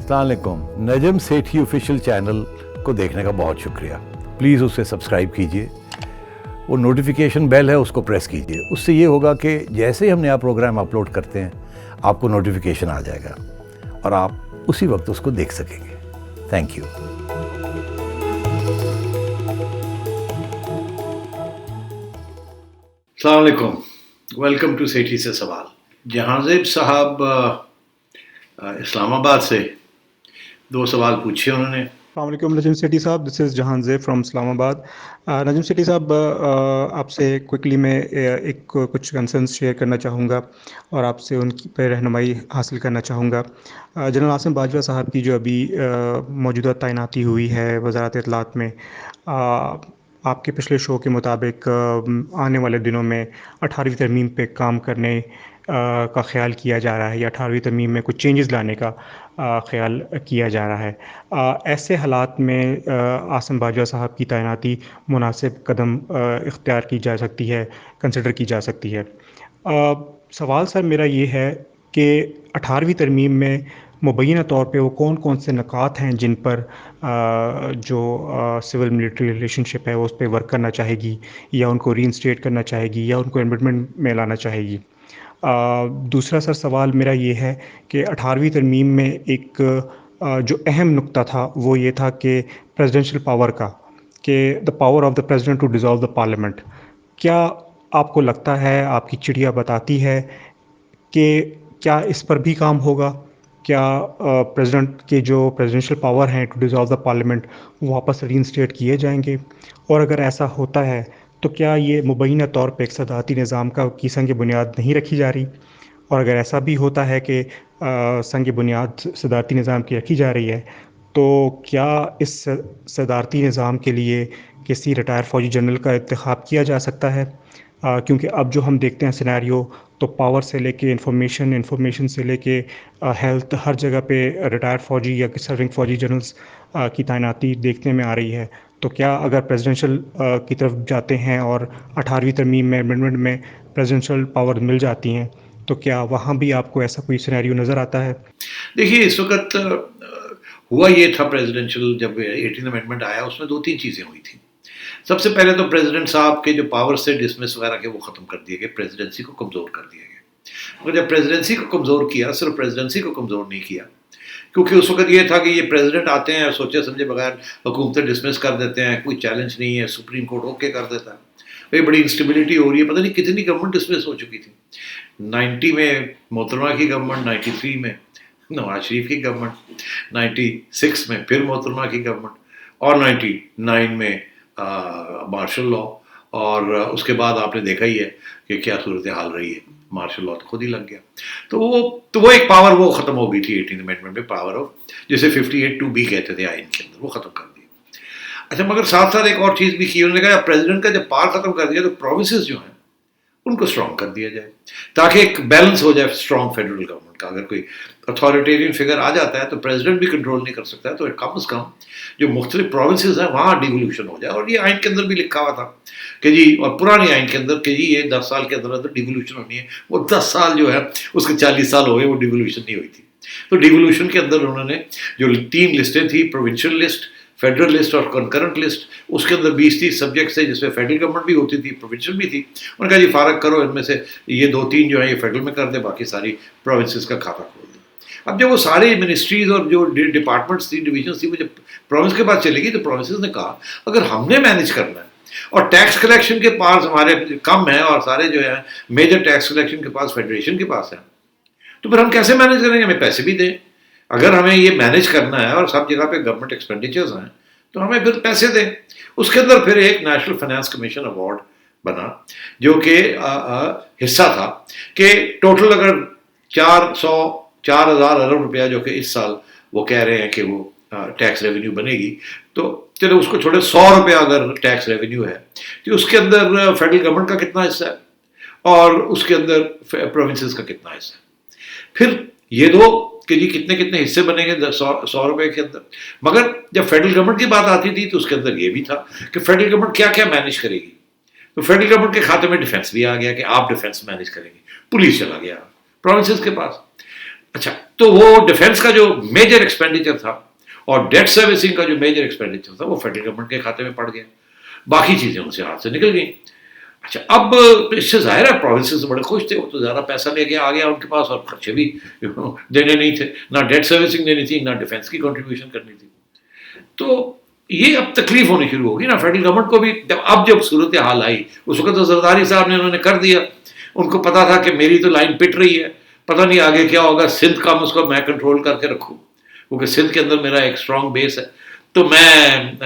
अस्सलाम वालेकुम। Najam Sethi official channel को देखने का बहुत शुक्रिया। प्लीज़ उसे सब्सक्राइब कीजिए, वो नोटिफिकेशन बेल है उसको प्रेस कीजिए। उससे ये होगा कि जैसे ही हम नया प्रोग्राम अपलोड करते हैं आपको नोटिफिकेशन आ जाएगा और आप उसी वक्त उसको देख सकेंगे। Thank you. अस्सलाम वालेकुम, वेलकम टू सेठी से सवाल। जहांजेब साहब इस्लामाबाद से दो सवाल पूछे उन्होंने। अस्सलामुअलैकुम नजम सेठी साहब, this is Jahanzeb from Islamabad. Najam Sethi साहब, आपसे क्विकली मैं कुछ कंसर्न्स शेयर करना चाहूँगा और आपसे उनकी पे रहनुमाई हासिल करना चाहूँगा। जनरल आसिम बाजवा साहब की जो अभी मौजूदा तैनाती हुई है वज़ारत इत्तलात में, आपके पिछले शो के मुताबिक आने वाले दिनों में 18वीं तरमीम पे काम करने का ख्याल किया जा रहा है या 18वीं तरमीम में कुछ चेंजेस लाने का ख्याल किया जा रहा है। ऐसे हालात में आसिम बाजवा साहब की तैनाती मुनासिब कदम इख्तियार की जा सकती है, कंसिडर की जा सकती है। सवाल सर मेरा ये है कि 18वीं तरमीम में मुबैना तौर पे वो कौन कौन से नकात हैं जिन पर जो सिविल मिलिट्री रिलेशनशिप है वो उस पर वर्क करना चाहेगी या उनको रीइंस्टेट करना चाहेगी या उनको एमेंडमेंट में लाना चाहेगी। दूसरा सर सवाल मेरा ये है कि 18वीं तरमीम में एक जो अहम नुक्ता था वो ये था कि प्रेसिडेंशियल पावर का, कि the power of the president to dissolve the parliament. क्या आपको लगता है, आपकी चिड़िया बताती है कि क्या इस पर भी काम होगा? क्या प्रेसिडेंट के जो प्रेसिडेंशियल पावर हैं टू डिसॉल्व द पार्लियामेंट वो वापस रीइंस्टेट किए जाएंगे? और अगर ऐसा होता है तो क्या ये मुबैना तौर पे एक सदारती निज़ाम की संग बुनियाद नहीं रखी जा रही? और अगर ऐसा भी होता है कि संग बुनियाद सदारती निज़ाम की रखी जा रही है तो क्या इस सदारती निज़ाम के लिए किसी रिटायर फ़ौजी जनरल का इंतखाब किया जा सकता है? क्योंकि अब जो हम देखते हैं सिनेरियो, तो पावर से लेके इंफॉर्मेशन से लेके हेल्थ, हर जगह पे रिटायर्ड फ़ौजी या सर्विंग फ़ौजी जनरल्स की तैनाती देखने में आ रही है। तो क्या अगर प्रेसिडेंशियल की तरफ जाते हैं और 18वीं तरमीम में अमेंडमेंट में प्रेसिडेंशियल पावर मिल जाती हैं तो क्या वहाँ भी आपको ऐसा कोई सिनेरियो नज़र आता है? देखिए, इस वक्त हुआ ये था, प्रेसिडेंशियल जब 18 अमेंडमेंट आया उसमें दो तीन चीज़ें हुई थी। सबसे पहले तो प्रेसिडेंट साहब के जो पावर से डिसमिस वगैरह के वो ख़त्म कर दिए गए, प्रेसिडेंसी को कमज़ोर कर दिया गया। मगर जब प्रेसिडेंसी को कमज़ोर किया, सिर्फ प्रेसिडेंसी को कमज़ोर नहीं किया, क्योंकि उस वक्त ये था कि ये प्रेसिडेंट आते हैं सोचे समझे बगैर हुकूमतें डिसमिस कर देते हैं, कोई चैलेंज नहीं है, सुप्रीम कोर्ट ओके कर देता है। भाई बड़ी इंस्टेबिलिटी हो रही है, पता नहीं कितनी गवर्नमेंट डिसमिस हो चुकी थी। 90 में मोहतरमा की गवर्नमेंट, 93 में नवाज शरीफ की गवर्नमेंट, 96 में फिर मोहतरमा की गवर्नमेंट और 99 में मार्शल लॉ, और उसके बाद आपने देखा ही है कि क्या सूरत हाल रही है। मार्शल लॉ तो खुद ही लग गया। तो वो एक पावर वो ख़त्म हो गई थी 18 अमेंडमेंट में, पावर ऑफ जिसे 58(2)B कहते थे आइन के अंदर, वो ख़त्म कर दी। अच्छा, मगर साथ साथ एक और चीज़ भी की उन्होंने कहा प्रेसिडेंट का जब पावर ख़त्म कर दिया तो प्रोविंसेस जो हैं उनको स्ट्रॉन्ग कर दिया जाए ताकि एक बैलेंस हो जाए स्ट्रॉन्ग फेडरल गवर्नमेंट का। अगर कोई अथॉरिटेरियन फिगर आ जाता है तो प्रेसिडेंट भी कंट्रोल नहीं कर सकता है, तो कम से कम जो मुख्तलिफ प्रोविंसेस हैं वहाँ डिवोल्यूशन हो जाए। और ये आइन के अंदर भी लिखा हुआ था कि जी, और पुरानी आइन के अंदर कि जी ये 10 साल के अंदर अंदर डिवोल्यूशन होनी है। वो 10 साल जो है उसके 40 साल हो गए, वो डिवोल्यूशन नहीं हुई थी। तो डिवोल्यूशन के अंदर उन्होंने जो 3 लिस्टें थी, प्रोविंशियल लिस्ट, फेडरल लिस्ट और कंकरेंट लिस्ट, उसके अंदर 20-30 सब्जेक्ट्स थे जिसमें फेडरल गवर्नमेंट भी होती थी, प्रोविंशियल भी थी। उन्होंने कहा जी फारग करो, इनमें से ये 2-3 जो है ये फेडरल में कर दे, बाकी सारी प्रोविंसेस का खाता खोल दे। अब जब वो सारे मिनिस्ट्रीज और जो डिपार्टमेंट्स थी, डिवीजन्स थी, वो जब प्रोविंस के पास चलेगी तो प्रोविंसेस ने कहा अगर हमने मैनेज करना है और टैक्स कलेक्शन के पास हमारे कम है और सारे जो है मेजर टैक्स कलेक्शन के पास फेडरेशन के पास है, तो फिर हम कैसे मैनेज करेंगे? हमें पैसे भी दें। अगर हमें ये मैनेज करना है और सब जगह पे गवर्नमेंट एक्सपेंडिचर्स हैं तो हमें फिर पैसे दें। उसके अंदर फिर एक नेशनल फाइनेंस कमीशन अवार्ड बना जो कि हिस्सा था कि टोटल अगर 4,000 अरब रुपया जो कि इस साल वो कह रहे हैं कि वो टैक्स रेवेन्यू बनेगी, तो चलो उसको छोड़े 100 रुपया अगर टैक्स रेवेन्यू है तो उसके अंदर फेडरल गवर्नमेंट का कितना हिस्सा है और उसके अंदर प्रोविंसेस का कितना हिस्सा है। फिर ये दो कि जी कितने कितने हिस्से बनेंगे 100 रुपए के अंदर। मगर जब फेडरल गवर्नमेंट की बात आती थी तो उसके अंदर ये भी था कि फेडरल गवर्नमेंट क्या क्या मैनेज करेगी। तो फेडरल गवर्नमेंट के खाते में डिफेंस भी आ गया कि आप डिफेंस मैनेज करेंगे, पुलिस चला गया प्रोविंसेस के पास। अच्छा, तो वो डिफेंस का जो मेजर एक्सपेंडिचर था और डेट सर्विसिंग का जो मेजर एक्सपेंडिचर था वो फेडरल गवर्नमेंट के खाते में पड़ गया, बाकी चीजें उनसे हाथ से निकल गई। अच्छा, अब इससे जाहिर है प्रोविंसेस बड़े खुश थे, वो तो ज़्यादा पैसा लेके आ गया उनके पास, और खर्चे भी देने नहीं थे, ना डेट सर्विसिंग देनी थी, ना डिफेंस की कंट्रीब्यूशन करनी थी। तो ये अब तकलीफ होनी शुरू होगी ना फेडरल गवर्नमेंट को भी। जब सूरत हाल आई उस वक्त तो जरदारी साहब ने उन्होंने कर दिया, उनको पता था कि मेरी तो लाइन पिट रही है, पता नहीं आगे क्या होगा, सिंध का उसको मैं कंट्रोल करके रखूँ, क्योंकि सिंध के अंदर मेरा एक स्ट्रॉन्ग बेस है, तो मैं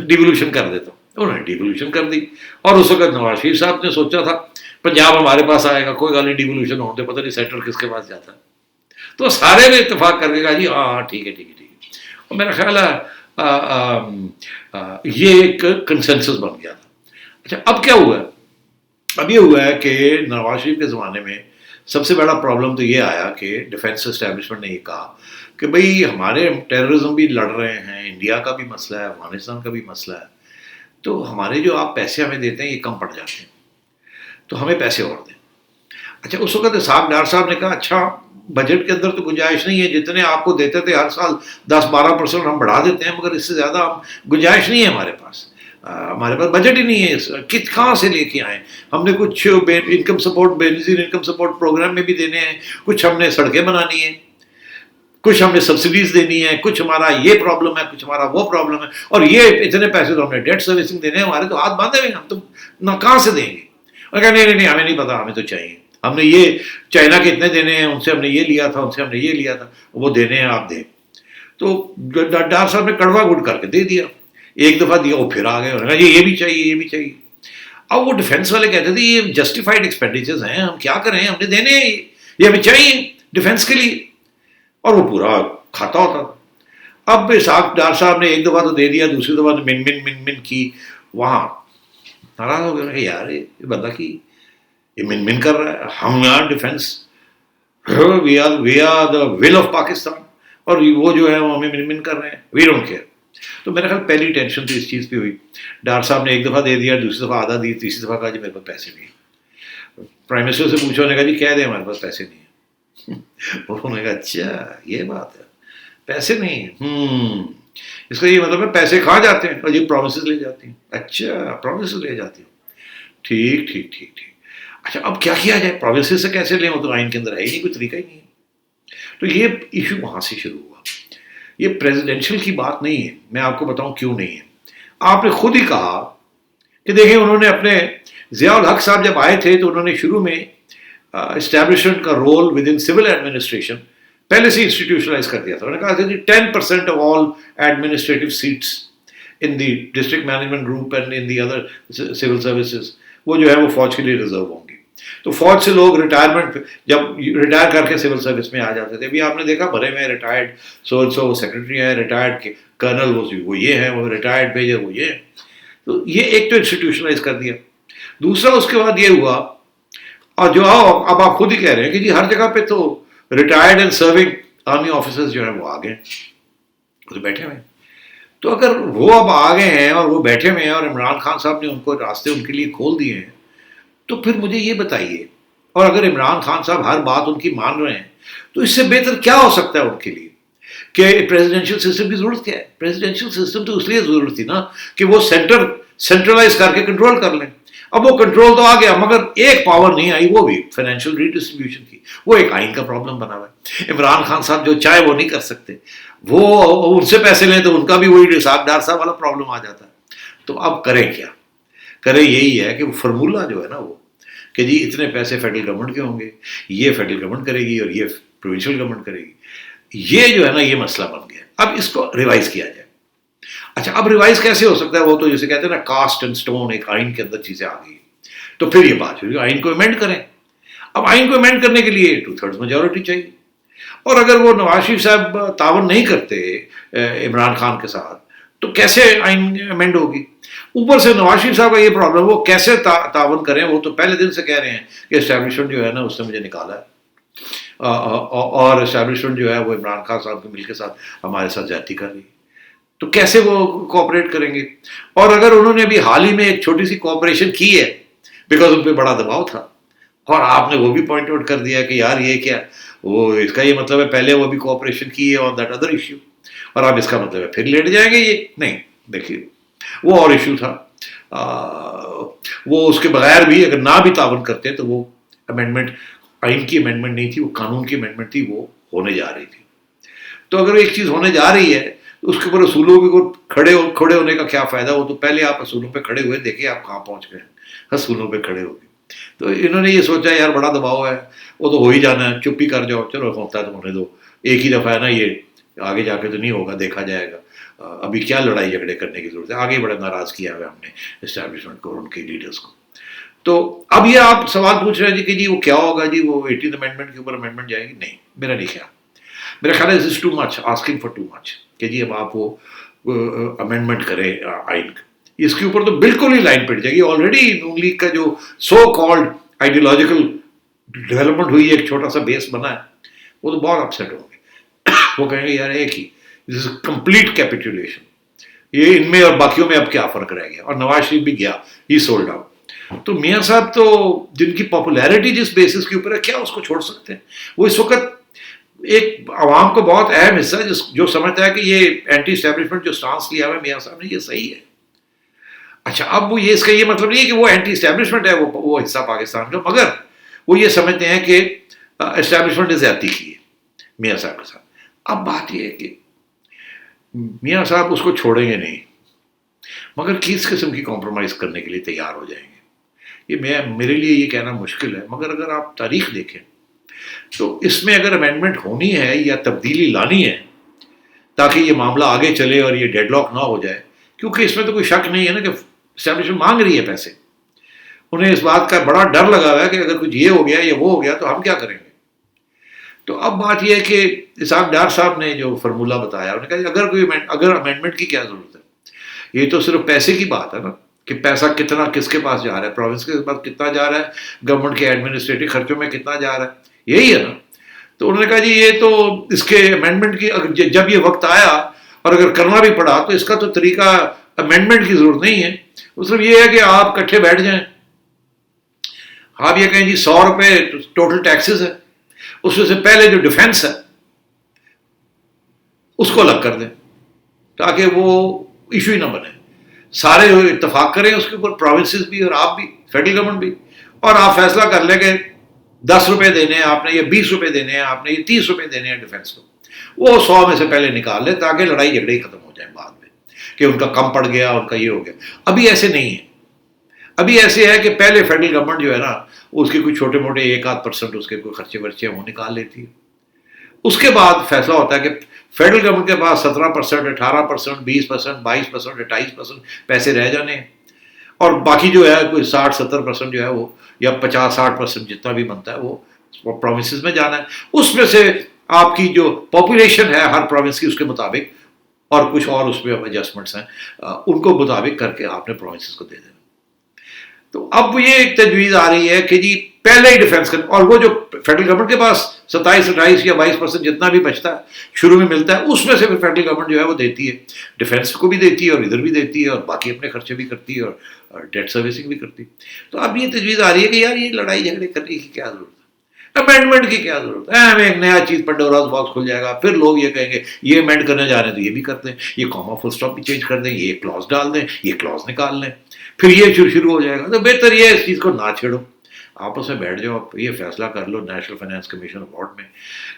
डिवोल्यूशन कर देता हूँ। उन्होंने डिवोल्यूशन कर दी, और उस वक्त नवाज शरीफ साहब ने सोचा था पंजाब हमारे पास आएगा, कोई गाली डिवोल्यूशन होते, पता नहीं सेंटर किसके पास जाता है। तो सारे ने इतफाक करके कहा जी हाँ ठीक है ठीक है ठीक है, और मेरा ख्याल है ये एक कंसेंसस बन गया था। अच्छा, अब क्या हुआ है? अब ये हुआ है कि नवाज शरीफ के ज़माने में सबसे बड़ा प्रॉब्लम तो ये आया कि डिफेंस एस्टेब्लिशमेंट ने ये कहा कि भाई हमारे टेररिज्म भी लड़ रहे हैं, इंडिया का भी मसला है, अफगानिस्तान का भी मसला है, तो हमारे जो आप पैसे हमें देते हैं ये कम पड़ जाते हैं, तो हमें पैसे और दें। अच्छा, उस वक्त साहब डार साहब ने कहा अच्छा बजट के अंदर तो गुंजाइश नहीं है, जितने आपको देते थे हर साल 10-12% हम बढ़ा देते हैं, मगर इससे ज़्यादा हम गुंजाइश नहीं है हमारे पास, हमारे पास बजट ही नहीं है, कहाँ से लेके आए। हमने कुछ income support, benefit income support programme में भी देने हैं, कुछ हमने सड़कें बनानी है, कुछ हमने सब्सिडीज देनी है, कुछ हमारा ये प्रॉब्लम है, कुछ हमारा वो प्रॉब्लम है, और ये इतने पैसे तो हमने डेट सर्विसिंग देने हैं, हमारे तो हाथ बांधे हुए, हम तो ना कहाँ से देंगे। और कहा नहीं नहीं नहीं हमें नहीं पता, हमें तो चाहिए, हमने ये चाइना के इतने देने हैं, उनसे हमने ये लिया था, उनसे हमने ये लिया था, वो देने हैं, आप दें। तो डार साहब ने कड़वा गुड़ करके दे दिया, एक दफ़ा दिया, वो फिर आ गए, उन्होंने कहा ये भी चाहिए ये भी चाहिए। अब वो डिफेंस वाले कहते थे ये जस्टिफाइड एक्सपेंडिचर्स हैं, हम क्या करें, हमने देने हैं, ये हमें चाहिए डिफेंस के लिए, और वो पूरा खाता होता था। अब इसाक डार साहब ने एक दफ़ा तो दे दिया, दूसरी दफ़ा तो मिन मिन मिन मिन की, वहाँ नाराज हो गए, यार ये बंदा की ये मिन मिन कर रहा है, हम यहाँ defence, we are the will of Pakistan, और वो जो है वो हमें मिन मिन कर रहे हैं, वी डोंट केयर। तो मेरा ख्याल पहली टेंशन तो इस चीज़ पे हुई। डार साहब ने एक दफ़ा दे दिया, दूसरी दफ़ा आधा दी, तीसरी दफ़ा कहा जी मेरे पास पैसे नहीं है। प्राइम मिनिस्टर से पूछा, उन्होंने कहा जी कह दें हमारे पास पैसे नहीं है। उन्होंने कहा अच्छा ये बात है, पैसे नहीं है, इसका ये मतलब है पैसे कहाँ जाते हैं, और ये प्रोमिसेस ले जाती हैं। अच्छा प्रोमिसेस ले जाती हो, ठीक ठीक ठीक ठीक। अच्छा अब क्या किया जाए, प्रोमिसेस से कैसे लें, वो तो आइन के अंदर है ही नहीं, कोई तरीका ही नहीं है। तो ये इशू वहाँ से शुरू हुआ। ये प्रेसिडेंशियल की बात नहीं है, मैं आपको बताऊं क्यों नहीं है। आपने खुद ही कहा कि देखिए उन्होंने अपने ज़ियाउल हक साहब जब आए थे तो उन्होंने शुरू में एस्टैब्लिशमेंट का role within civil administration पहले से इंस्टीट्यूशनलाइज कर दिया था। उन्होंने कहा था 10% of all administrative seats in the district management group and in the other civil services वो जो है वो फौज के लिए रिजर्व होंगी। तो फौज से लोग रिटायरमेंट जब रिटायर करके सिविल सर्विस में आ जाते थे, अभी आपने देखा भरे में रिटायर्ड सो सेक्रेटरी है, रिटायर्ड कर्नल वो ये है, वो रिटायर्ड मेजर वो ये है। तो ये एक तो इंस्टीट्यूशनलाइज कर दिया। दूसरा उसके बाद ये हुआ, और जो अब आप खुद ही कह रहे हैं कि जी हर जगह पे तो retired and serving army officers जो है वो आ गए, तो बैठे हुए। तो अगर वो अब आ गए हैं और वो बैठे हुए हैं और इमरान खान साहब ने उनको रास्ते उनके लिए खोल दिए हैं, तो फिर मुझे ये बताइए, और अगर इमरान खान साहब हर बात उनकी मान रहे हैं तो इससे बेहतर क्या हो सकता है उनके लिए कि प्रेसिडेंशियल सिस्टम की जरूरत क्या है। प्रेसिडेंशियल सिस्टम तो इसलिए जरूरत थी ना कि वो सेंट्रलाइज करके कंट्रोल कर लें। अब वो कंट्रोल तो आ गया मगर एक पावर नहीं आई, वो भी फाइनेंशियल रीडिस्ट्रीब्यूशन की। वो एक आइन का प्रॉब्लम बना हुआ है। इमरान खान साहब जो चाहे वो नहीं कर सकते, वो उनसे पैसे लें तो उनका भी वही डार साहब वाला प्रॉब्लम आ जाता है। तो अब करें क्या? करें यही है कि वो फार्मूला जो है ना वो कि जी इतने पैसे फेडरल गवर्नमेंट के होंगे, ये फेडरल गवर्नमेंट करेगी और ये प्रोविंशियल गवर्नमेंट करेगी, ये जो है ना ये मसला बन गया। अब इसको रिवाइज किया जाए। अच्छा अब रिवाइज कैसे हो सकता है? वो तो जैसे कहते हैं ना कास्ट एंड स्टोन, एक आइन के अंदर चीजें आ गई तो फिर ये बात हुई आइन को अमेंड करें। अब आइन को अमेंड करने के लिए 2/3 मेजॉरिटी चाहिए, और अगर वो नवाज शरीफ साहब तावन नहीं करते इमरान खान के साथ तो कैसे आइन अमेंड होगी? ऊपर से नवाज शरीफ साहब का ये प्रॉब्लम, वो कैसे तावन करें? वो तो पहले दिन से कह रहे हैं कि एस्टैब्लिशमेंट जो है ना उसने मुझे निकाला है, और एस्टैब्लिशमेंट जो है वो इमरान खान साहब के मिल के साथ हमारे साथ ज्यादती कर रही। तो कैसे वो कोऑपरेट करेंगे? और अगर उन्होंने अभी हाल ही में एक छोटी सी कोऑपरेशन की है बिकॉज उन पर बड़ा दबाव था, और आपने वो भी पॉइंट आउट कर दिया कि यार ये क्या, وہ اس کا یہ مطلب ہے پہلے وہ بھی کوآپریشن کی ہے آن دیٹ ادر ایشو، اور اب اس کا مطلب ہے پھر لیٹ جائیں گے یہ. نہیں دیکھیے وہ اور ایشو تھا، وہ اس کے بغیر بھی اگر نہ بھی تعاون کرتے تو وہ امینڈمنٹ آئین کی امینڈمنٹ نہیں تھی، وہ قانون کی امینڈمنٹ تھی، وہ ہونے جا رہی تھی. تو اگر ایک چیز ہونے جا رہی ہے تو اس کے اوپر اصولوں کے کھڑے ہونے کا کیا فائدہ؟ وہ تو پہلے آپ اصولوں پہ کھڑے ہوئے، دیکھیں آپ کہاں پہنچ گئے ہیں، اصولوں پہ کھڑے ہو گئے. تو انہوں نے یہ سوچا یار بڑا دباؤ ہے، وہ تو ہو ہی جانا ہے، چپ ہی کر جاؤ، چلو ہوتا ہے تو ہونے دو، ایک ہی دفعہ ہے نا، یہ آگے جا کے تو نہیں ہوگا، دیکھا جائے گا، ابھی کیا لڑائی جھگڑے کرنے کی ضرورت ہے. آگے بڑا ناراض کیا ہوا ہم نے اسٹیبلشمنٹ کو اور ان کے لیڈرس کو. تو اب یہ آپ سوال پوچھ رہے ہیں جی کہ جی وہ کیا ہوگا، جی وہ 18 امینڈمنٹ کے اوپر امینڈمنٹ جائے گی؟ نہیں، میرا نہیں خیال. میرا خیال ہے this is too much, asking for too much کہ جی اب آپ وہ امینڈمنٹ کریں آئین کا. اس کے اوپر تو بالکل ہی لائن پڑ جائے گی. آلریڈی نون لیگ کا جو سو کالڈ آئیڈیولوجیکل ڈیولپمنٹ ہوئی ہے، ایک چھوٹا سا بیس بنا ہے، وہ تو بہت اپسیٹ ہوں گے. وہ کہیں گے یار ایک ہی دس از کمپلیٹ کیپیٹولیشن، یہ ان میں اور باقیوں میں اب کیا فرق رہ گیا. اور نواز شریف بھی گیا، ہی سولڈ آؤٹ. تو میاں صاحب تو جن کی پاپولیرٹی جس بیسس کے اوپر ہے، کیا اس کو چھوڑ سکتے ہیں؟ وہ اس وقت ایک عوام کو بہت اہم حصہ ہے جو سمجھتا ہے کہ یہ اینٹی اسٹیبلشمنٹ جو سٹانس لیا ہوا ہے میاں صاحب نے، یہ صحیح ہے. اچھا اب وہ یہ اس کا یہ مطلب نہیں ہے کہ وہ اینٹی اسٹیبلشمنٹ ہے وہ حصہ پاکستان کا، مگر وہ یہ سمجھتے ہیں کہ اسٹیبلشمنٹ نے زیادتی کی ہے میاں صاحب کے ساتھ. اب بات یہ ہے کہ میاں صاحب اس کو چھوڑیں گے نہیں، مگر کس قسم کی کمپرومائز کرنے کے لیے تیار ہو جائیں گے، یہ میرے لیے یہ کہنا مشکل ہے. مگر اگر آپ تاریخ دیکھیں تو اس میں اگر امینڈمنٹ ہونی ہے یا تبدیلی لانی ہے تاکہ یہ معاملہ آگے چلے اور یہ ڈیڈ لاک نہ ہو جائے، کیونکہ اس میں تو کوئی شک نہیں ہے نا کہ اسٹیبلشمنٹ مانگ رہی ہے پیسے، انہیں اس بات کا بڑا ڈر لگا ہوا ہے کہ اگر کچھ یہ ہو گیا یا وہ ہو گیا تو ہم کیا کریں گے. تو اب بات یہ ہے کہ اسحاق ڈار صاحب نے جو فرمولہ بتایا، انہوں نے کہا اگر امینڈمنٹ کی کیا ضرورت ہے، یہ تو صرف پیسے کی بات ہے نا، کہ پیسہ کتنا کس کے پاس جا رہا ہے، پروونس کے پاس کتنا جا رہا ہے، گورنمنٹ کے ایڈمنسٹریٹو خرچوں میں کتنا جا رہا ہے، یہی ہے نا. تو انہوں نے کہا جی یہ تو اس کے امینڈمنٹ کی جب یہ وقت آیا اور اگر کرنا بھی پڑا تو اس کا تو طریقہ امینڈمنٹ کی ضرورت نہیں ہے، وہ صرف یہ ہے کہ آپ کٹھے بیٹھ جائیں، آپ یہ کہیں جی 100 روپے ٹوٹل ٹیکسز ہے، اس میں سے پہلے جو ڈیفینس ہے اس کو الگ کر دیں تاکہ وہ ایشو ہی نہ بنے، سارے اتفاق کریں اس کے اوپر، پروونسز بھی اور آپ بھی، فیڈرل گورنمنٹ بھی، اور آپ فیصلہ کر لیں کہ 10 روپے دینے ہیں آپ نے، یا 20 روپے دینے ہیں آپ نے، یا 30 روپے دینے ہیں ڈیفینس کو، وہ 100 میں سے پہلے نکال لیں تاکہ لڑائی جھگڑے ہی ختم ہو جائیں بعد میں کہ ان کا کم پڑ گیا، ان کا یہ ہو گیا. ابھی ایسے نہیں ہے، ابھی ایسے ہے کہ پہلے فیڈرل گورنمنٹ جو ہے نا اس کے کوئی چھوٹے موٹے 1-8% اس کے کوئی خرچے ورچے وہ نکال لیتی ہے، اس کے بعد فیصلہ ہوتا ہے کہ فیڈرل گورنمنٹ کے پاس 17%، 18%، 20%، 22%، 28% پیسے رہ جانے ہیں، اور باقی جو ہے کوئی 60-70% جو ہے وہ، یا 50-60% جتنا بھی بنتا ہے وہ پروونسز میں جانا ہے. اس میں سے آپ کی جو پاپولیشن ہے ہر پروونس کی اس کے مطابق، اور کچھ اور اس میں ایڈجسٹمنٹس ہیں، ان کو مطابق کر کے آپ نے پروونسز کو دے دینا. تو اب یہ ایک تجویز آ رہی ہے کہ جی پہلے ہی ڈیفینس کریں، اور وہ جو فیڈرل گورنمنٹ کے پاس 27-28 یا 22% جتنا بھی بچتا ہے شروع میں ملتا ہے، اس میں سے پھر فیڈرل گورنمنٹ جو ہے وہ دیتی ہے، ڈیفینس کو بھی دیتی ہے اور ادھر بھی دیتی ہے، اور باقی اپنے خرچے بھی کرتی ہے اور ڈیٹ سروسنگ بھی کرتی ہے. تو اب یہ تجویز آ رہی ہے کہ یار یہ لڑائی جھگڑے کرنے کی کیا ضرورت ہے، امینڈمنٹ کی کیا ضرورت ہے، ہمیں ایک نیا چیز پنڈوراز باکس کھل جائے گا، پھر لوگ یہ کہیں گے یہ امینڈ کرنے جا رہے ہیں تو یہ بھی کر دیں، یہ کاما فل اسٹاپ بھی چینج کر دیں، یہ کلاس ڈال دیں، یہ کلاس نکال لیں، پھر یہ شروع ہو جائے گا. تو بہتر یہ ہے اس چیز کو نہ چھیڑو، آپس میں بیٹھ جاؤ، یہ فیصلہ کر لو نیشنل فائنانس کمیشن بورڈ میں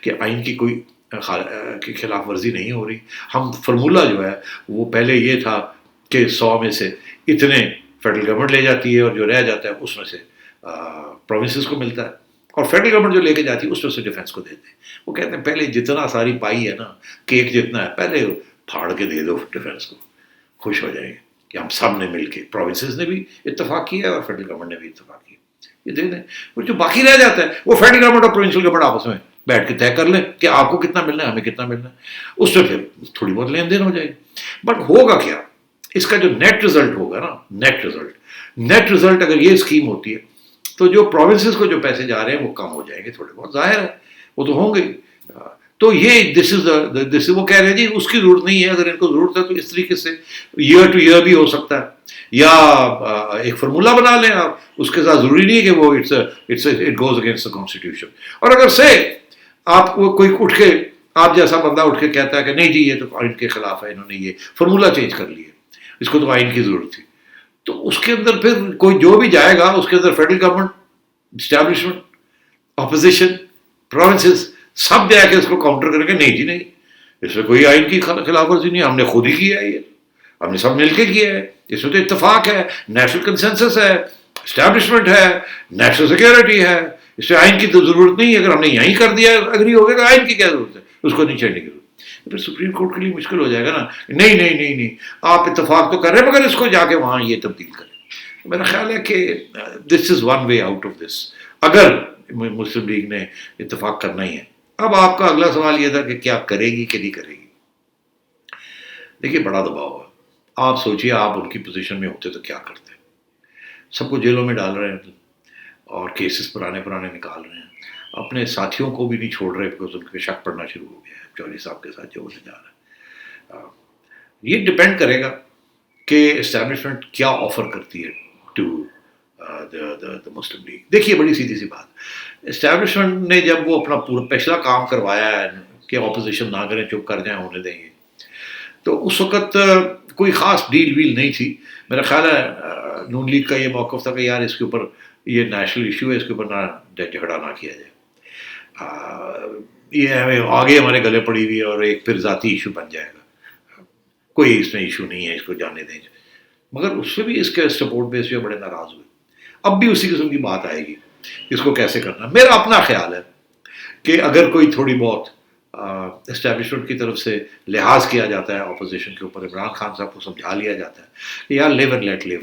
کہ آئین کی کوئی کی خلاف ورزی نہیں ہو رہی. ہم فرمولہ جو ہے وہ پہلے یہ تھا کہ 100 میں سے اتنے فیڈرل گورنمنٹ لے جاتی ہے اور جو رہ جاتا ہے اس میں سے پروونسز کو ملتا ہے، اور فیڈرل گورنمنٹ جو لے کے جاتی ہے اس میں سے ڈیفینس کو دیتے ہیں. وہ کہتے ہیں پہلے جتنا ساری پائی ہے نا، کیک جتنا ہے پہلے پھاڑ کے دے دو ڈیفینس کو، خوش ہو جائیں گے کہ ہم سب نے مل کے، پروونسز نے بھی اتفاق کیا ہے اور فیڈرل گورنمنٹ نے بھی اتفاق کیا، یہ دے دیں. اور جو باقی رہ جاتا ہے وہ فیڈرل گورنمنٹ اور پروونشل گورنمنٹ آپس میں بیٹھ کے طے کر لیں کہ آپ کو کتنا ملنا ہے، ہمیں کتنا ملنا ہے، اس میں پھر تھوڑی بہت لین دین ہو جائے گی. بٹ ہوگا کیا، اس کا جو نیٹ رزلٹ ہوگا نا، نیٹ رزلٹ اگر یہ اسکیم ہوتی ہے تو جو پروونسز کو جو پیسے جا رہے ہیں وہ کم ہو جائیں گے تھوڑے بہت، ظاہر ہے وہ تو ہوں گے. تو یہ دس از وہ کہہ رہے ہیں جی اس کی ضرورت نہیں ہے، اگر ان کو ضرورت ہے تو اس طریقے سے ایئر ٹو ایئر بھی ہو سکتا ہے، یا ایک فرمولہ بنا لیں آپ، اس کے ساتھ ضروری نہیں ہے کہ وہ it goes against the constitution. اور اگر سے آپ کوئی اٹھ کے آپ جیسا بندہ اٹھ کے کہتا ہے کہ نہیں جی یہ تو آئین کے خلاف ہے، انہوں نے یہ فارمولہ چینج کر لیا، اس کو تو آئین کی ضرورت تھی، تو اس کے اندر پھر کوئی جو بھی جائے گا اس کے اندر federal government, establishment, opposition, provinces سب جا کے اس کو کاؤنٹر کریں گے، نہیں جی نہیں، اس میں کوئی آئین کی خلاف ورزی نہیں، ہم نے خود ہی کیا ہے، یہ ہم نے سب مل کے کیا ہے، اس میں تو اتفاق ہے، نیشنل کنسنسس ہے، اسٹیبلشمنٹ ہے، نیشنل سیکورٹی ہے، اس سے آئین کی تو ضرورت نہیں ہے، اگر ہم نے یہیں کر دیا اگری ہو گیا تو آئین کی کیا ضرورت ہے، اس کو نہیں چھیڑنے کی ضرورت۔ پھر سپریم کورٹ کے لیے مشکل ہو جائے گا نا، نہیں نہیں نہیں نہیں آپ اتفاق تو کر رہے ہیں مگر اس کو جا کے وہاں یہ تبدیل کریں۔ میرا خیال ہے کہ this is one way out of this, اگر مسلم لیگ نے اتفاق کرنا ہی ہے۔ اب آپ کا اگلا سوال یہ تھا کہ کیا کرے گی کہ نہیں کرے گی۔ دیکھیے بڑا دباؤ ہے، آپ سوچیے آپ ان کی پوزیشن میں ہوتے تو کیا کرتے، سب کو جیلوں میں ڈال رہے ہیں اور کیسز پرانے نکال رہے ہیں، اپنے ساتھیوں کو بھی نہیں چھوڑ رہے بیکاز ان کے شک پڑنا شروع ہو گیا ہے چودھری صاحب کے ساتھ جو ہونے جا رہا ہے۔ یہ ڈپینڈ کرے گا کہ اسٹیبلشمنٹ کیا آفر کرتی ہے ٹو دا مسلم لیگ۔ دیکھیے بڑی سیدھی سی بات، اسٹیبلشمنٹ نے جب وہ اپنا پورا پچھلا کام کروایا ہے کہ اپوزیشن نہ کریں، چپ کر جائیں، ہونے دیں گے، تو اس وقت کوئی خاص ڈیل ویل نہیں تھی۔ میرا خیال ہے نون لیگ کا یہ موقف تھا کہ یار اس کے اوپر یہ نیشنل ایشو ہے، اس کے اوپر نہ جھگڑا نہ کیا جائے، یہ ہمیں آگے ہمارے گلے پڑی ہوئی ہے اور ایک پھر ذاتی ایشو بن جائے گا، کوئی اس میں ایشو نہیں ہے، اس کو جانے دیں۔ مگر اس سے بھی اس کے سپورٹ بیس پہ بڑے ناراض ہوئے، اب بھی اسی قسم کی بات آئے گی، اس کو کیسے کرنا۔ میرا اپنا خیال ہے کہ اگر کوئی تھوڑی بہت اسٹیبلشمنٹ کی طرف سے لحاظ کیا جاتا ہے اپوزیشن کے اوپر، عمران خان صاحب کو سمجھا لیا جاتا ہے کہ یار لیو اینڈ لیٹ لیو،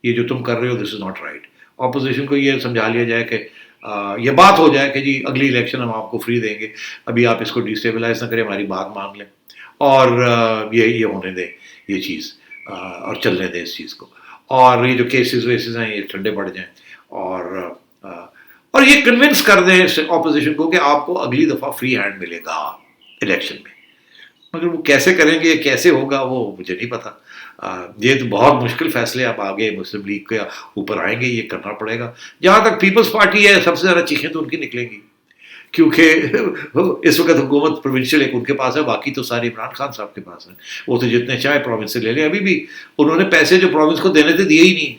یہ جو تم کر رہے ہو دس از ناٹ رائٹ، اپوزیشن کو یہ سمجھا لیا جائے کہ یہ بات ہو جائے کہ جی اگلی الیکشن ہم آپ کو فری دیں گے، ابھی آپ اس کو ڈیسٹیبلائز نہ کریں، ہماری بات مان لیں اور یہ ہونے دیں یہ چیز، اور چلنے دیں اس چیز کو، اور یہ جو کیسز ویسز ہیں یہ ٹھنڈے پڑ جائیں، اور یہ کنونس کر دیں اپوزیشن کو کہ آپ کو اگلی دفعہ فری ہینڈ ملے گا الیکشن میں۔ مگر وہ کیسے کریں گے، کیسے ہوگا، وہ مجھے نہیں پتا۔ یہ تو بہت مشکل فیصلے اب آگے مسلم لیگ کے اوپر آئیں گے، یہ کرنا پڑے گا۔ جہاں تک پیپلز پارٹی ہے، سب سے زیادہ چیخیں تو ان کی نکلیں گی، کیونکہ اس وقت حکومت پروونشل ایک ان کے پاس ہے، باقی تو سارے عمران خان صاحب کے پاس ہیں، وہ تو جتنے چاہے پروونس سے لے لیں۔ ابھی بھی انہوں نے پیسے جو پروونس کو دینے تھے دیے ہی نہیں،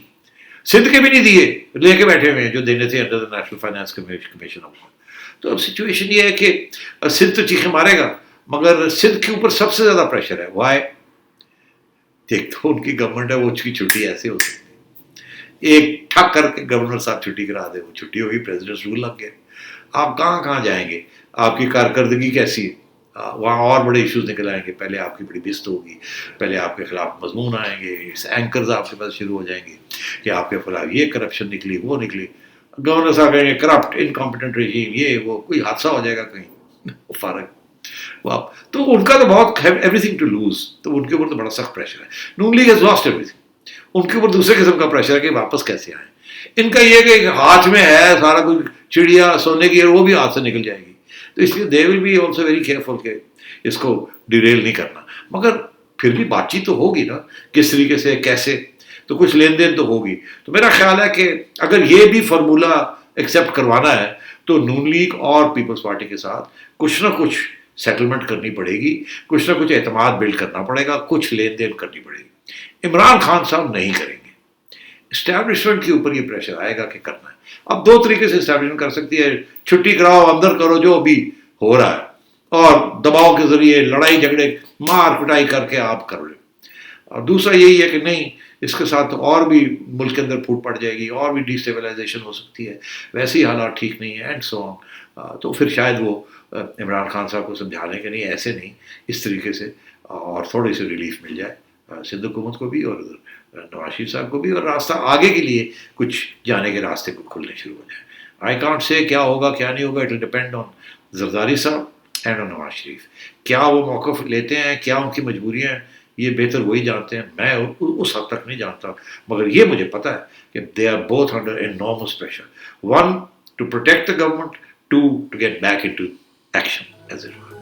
سندھ کے بھی نہیں دیے، لے کے بیٹھے ہوئے ہیں جو دینے تھے under national finance commission of. تو اب سچویشن یہ ہے کہ سندھ تو چیخیں مارے گا، مگر سندھ کے اوپر سب سے زیادہ پریشر ہے، وائے ایک تو ان کی گورنمنٹ ہے، وہ اس کی چھٹی ایسے ہو سکتی ہے، ایک ٹھک کر کے گورنر صاحب چھٹی کرا دے، وہ چھٹی ہوگی، پریزیڈنٹ رول لگ گئے، آپ کہاں جائیں گے، آپ کی کارکردگی کیسی ہے، وہاں اور بڑے ایشوز نکل آئیں گے، پہلے آپ کی بڑی بست ہوگی، پہلے آپ کے خلاف مضمون آئیں گے، اینکرز آپ کے پاس شروع ہو جائیں گے کہ آپ کے خلاف یہ کرپشن نکلی، وہ نکلی، گورنر صاحب کہیں گے کرپٹ انکمپٹنٹ رجیم، یہ وہ، کوئی حادثہ ہو جائے گا کہیں فارغ، واہ۔ تو ان کا تو بہت ایوری تھنگ ٹو لوز، تو ان کے اوپر تو بڑا سخت پریشر ہے۔ نون لیگ ہیز لاسٹ ایوری تھنگ، ان کے اوپر دوسرے قسم کا پریشر ہے کہ واپس کیسے آئیں۔ ان کا یہ کہ ہاتھ میں ہے سارا کچھ، چڑیا سونے کی، وہ بھی ہاتھ سے نکل جائے گی، تو اس لیے they will be also very careful کہ اس کو ڈیریل نہیں کرنا۔ مگر پھر بھی بات چیت تو ہوگی نا، کس طریقے سے، کیسے، تو کچھ لین دین تو ہوگی۔ تو میرا خیال ہے کہ اگر یہ بھی فارمولہ ایکسیپٹ کروانا ہے تو نون لیگ اور پیپلز پارٹی کے ساتھ کچھ نہ کچھ سیٹلمنٹ کرنی پڑے گی، کچھ نہ کچھ اعتماد بلڈ کرنا پڑے گا، کچھ لین دین کرنی پڑے گی۔ عمران خان صاحب نہیں کریں گے، اسٹیبلشمنٹ کے اوپر یہ پریشر آئے گا کہ کرنا ہے۔ اب دو طریقے سے اسٹیبلشمنٹ کر سکتی ہے، چھٹی کراؤ، اندر کرو جو ابھی ہو رہا ہے، اور دباؤ کے ذریعے لڑائی جھگڑے مار پٹائی کر کے آپ کر لیں، اور دوسرا یہی ہے کہ نہیں، اس کے ساتھ اور بھی ملک کے اندر پھوٹ پڑ جائے گی، اور بھی ڈیسٹیبلائزیشن ہو سکتی ہے، ویسے ہی حالات ٹھیک نہیں ہیں اینڈ سو آن۔ تو پھر شاید وہ عمران خان صاحب کو سمجھا لیں کہ نہیں ایسے نہیں، اس طریقے سے، اور تھوڑی سی ریلیف مل جائے سندھ حکومت کو بھی اور نواز شریف صاحب کو بھی، اور راستہ آگے کے لیے کچھ جانے کے راستے کو کھلنے شروع ہو جائیں۔ آئی کانٹ سے کیا ہوگا کیا نہیں ہوگا، it will depend on Zardari صاحب اینڈ آن نواز شریف، کیا وہ موقف لیتے ہیں، کیا ان کی مجبوریاں ہیں، یہ بہتر وہی جانتے ہیں، میں اس حد تک نہیں جانتا، مگر یہ مجھے پتہ ہے کہ they are both under enormous pressure, one to protect the government, to get back into action as it were.